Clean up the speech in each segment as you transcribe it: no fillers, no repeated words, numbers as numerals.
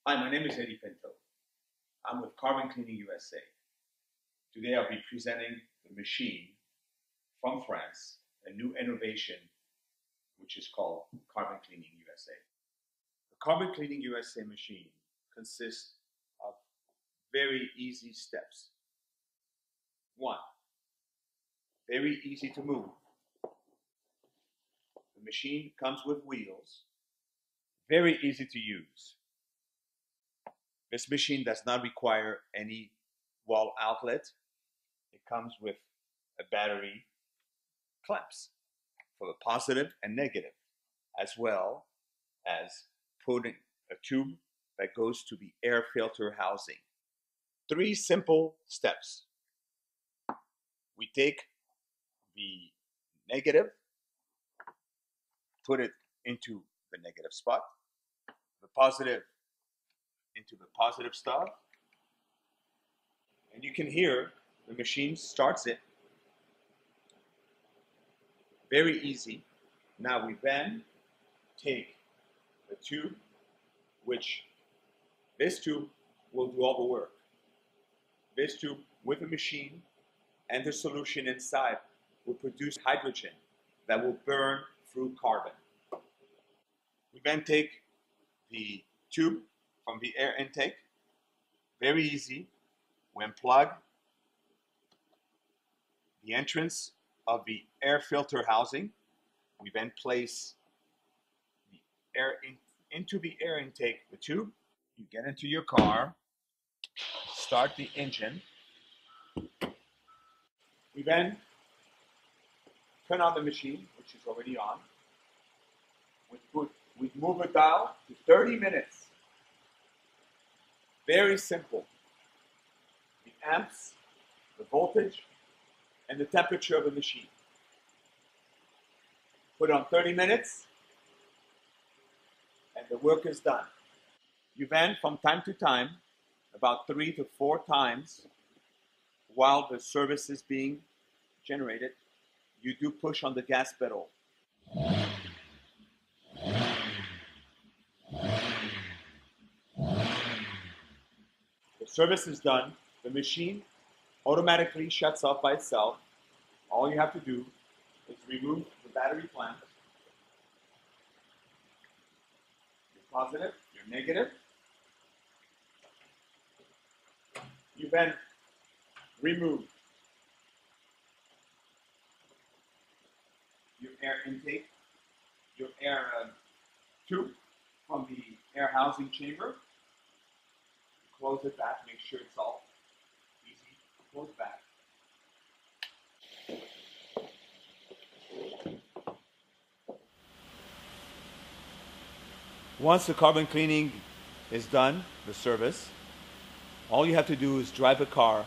Hi, my name is Eddie Pinto. I'm with Carbon Cleaning USA. Today I'll be presenting the machine from France, a new innovation which is called Carbon Cleaning USA. The Carbon Cleaning USA machine consists of very easy steps. 1. Very easy to move. The machine comes with wheels, very easy to use. This machine does not require any wall outlet. It comes with a battery clamps for the positive and negative, as well as putting a tube that goes to the air filter housing. 3 simple steps. We take the negative, put it into the negative spot, the positive into the positive stop, and you can hear the machine starts it. Very easy. Now we then take the tube, which this tube will do all the work. This tube with the machine and the solution inside will produce hydrogen that will burn through carbon. We then take the tube from the air intake. Very easy. We unplug the entrance of the air filter housing. We then place the air into the air intake, the tube. You get into your car, start the engine. We then turn on the machine, which is already on. We move a dial to 30 minutes. Very simple. The amps, the voltage, and the temperature of the machine. Put on 30 minutes, and the work is done. You then, from time to time, about 3 to 4 times, while the service is being generated, you do push on the gas pedal. The service is done. The machine automatically shuts off by itself. All you have to do is remove the battery clamp. Your positive, your negative. You then remove your air intake, your air tube from the air housing chamber. Close it back, make sure it's all easy. Close back. Once the carbon cleaning is done, the service, all you have to do is drive a car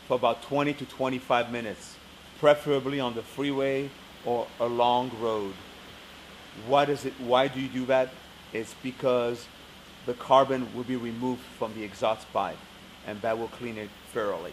for about 20 to 25 minutes, preferably on the freeway or a long road. Why do you do that? It's because the carbon will be removed from the exhaust pipe, and that will clean it thoroughly.